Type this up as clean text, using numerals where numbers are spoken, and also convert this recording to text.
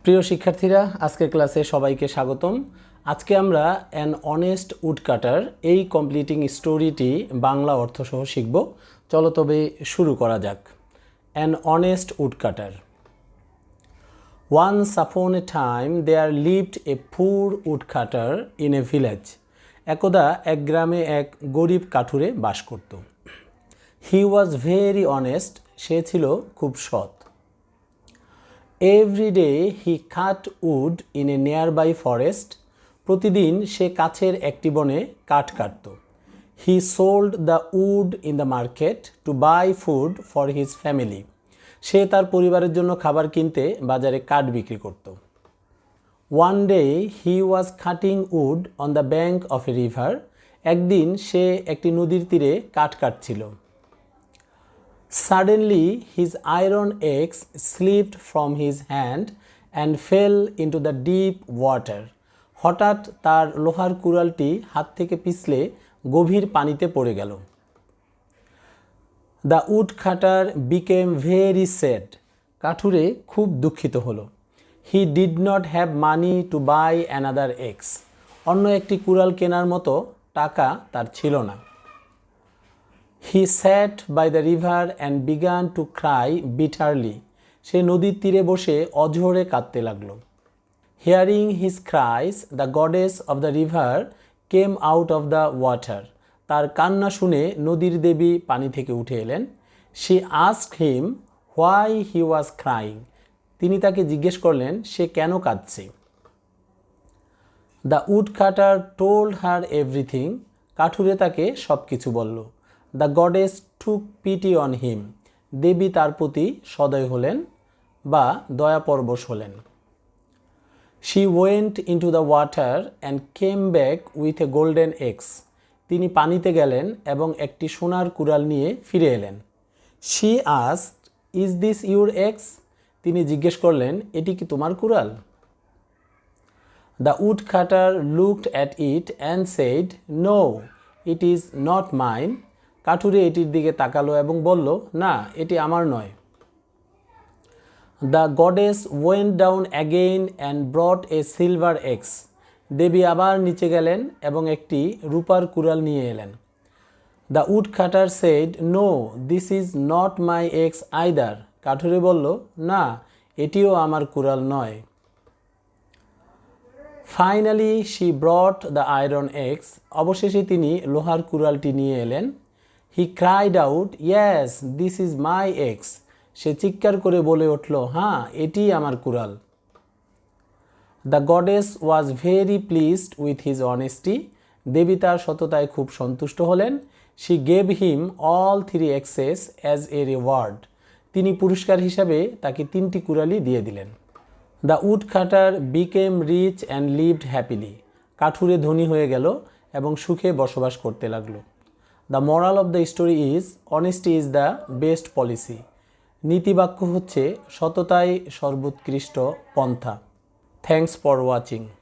প্রিয় শিক্ষার্থীরা, আজকের ক্লাসে সবাইকে স্বাগতম। আজকে আমরা অ্যান অনেস্ট উডকাটার এই কমপ্লিটিং স্টোরিটি বাংলা অর্থসহ শিখব। চলো তবে শুরু করা যাক। An honest woodcutter. Once upon A time there lived a পুর উডকাটার ইন এ ভিলেজ। একদা এক গ্রামে এক গরিব কাঠুরে বাস করত। হি ওয়াজ ভেরি অনেস্ট, সে ছিল খুব সৎ। Every day he cut wood in a nearby forest. প্রতিদিন সে কাছের একটি বনে কাঠ কাটত। He sold the wood in the market to buy food for his family. সে তার পরিবারের জন্য খাবার কিনতে বাজারে কাঠ বিক্রি করত। One day he was cutting wood on the bank of a river. একদিন সে একটি নদীর তীরে কাঠ কাটছিল। Suddenly, his iron axe slipped from his hand and fell into the deep water. হঠাৎ তার লোহার কুড়ালটি হাত থেকে পিছলে গভীর পানিতে পড়ে গেল। The woodcutter became very sad. কাঠুরে খুব দুঃখিত হলো। He did not have money to buy another axe. অন্য একটি কুড়াল কেনার মতো টাকা তার ছিল না। He sat by the river and began to cry bitterly. সে নদীর তীরে বসে অঝোরে কাঁদতে লাগলো। Hearing his cries, the goddess of the river came out of the water. তার কান্না শুনে নদীর দেবী পানি থেকে উঠে এলেন। She asked him why he was crying. তিনি তাকে জিজ্ঞেস করলেন সে কেন কাঁদছে। The woodcutter told her everything. কাঠুরে তাকে সব কিছু বলল। The goddess took pity on him. দেবী তার প্রতি সদয় হলেন বা দয়াপরবশ হলেন। She went into the water and came back with a golden axe. তিনি পানিতে গেলেন এবং একটি সোনার কুড়াল নিয়ে ফিরে এলেন। She asked, "Is this your axe?" তিনি জিজ্ঞেস করলেন এটি কি তোমার কুড়াল? The woodcutter looked at it and said, "No, it is not mine." কাঠুরে এটির দিকে তাকালো এবং বলল, না, এটি আমার নয়। The goddess went down again and brought a silver axe. দেবী আবার নিচে গেলেন এবং একটি রূপার কুড়াল নিয়ে এলেন। The woodcutter said, "No, this is not my axe either." কাঠুরে বলল, না, এটিও আমার কুড়াল নয়। Finally, she brought the iron axe. অবশেষে তিনি লোহার কুড়ালটি নিয়ে এলেন। He cried out, "Yes, this is my axe." সে চিৎকার করে বলে উঠল, হ্যাঁ, এটি আমার কুড়াল। The goddess was very pleased with his honesty. দেবী তার সততায় খুব সন্তুষ্ট হলেন। She gave him all three axes as a reward. তিনি পুরস্কার হিসাবে তাকে তিনটি কুড়ালই দিয়ে দিলেন। The woodcutter became rich and lived happily. কাঠুরে ধনী হয়ে গেল এবং সুখে বসবাস করতে লাগলো। The moral of the story is, honesty is the best policy. নীতিবাক্য হচ্ছে সততাই সর্বোৎকৃষ্ট পন্থা। Thanks for watching.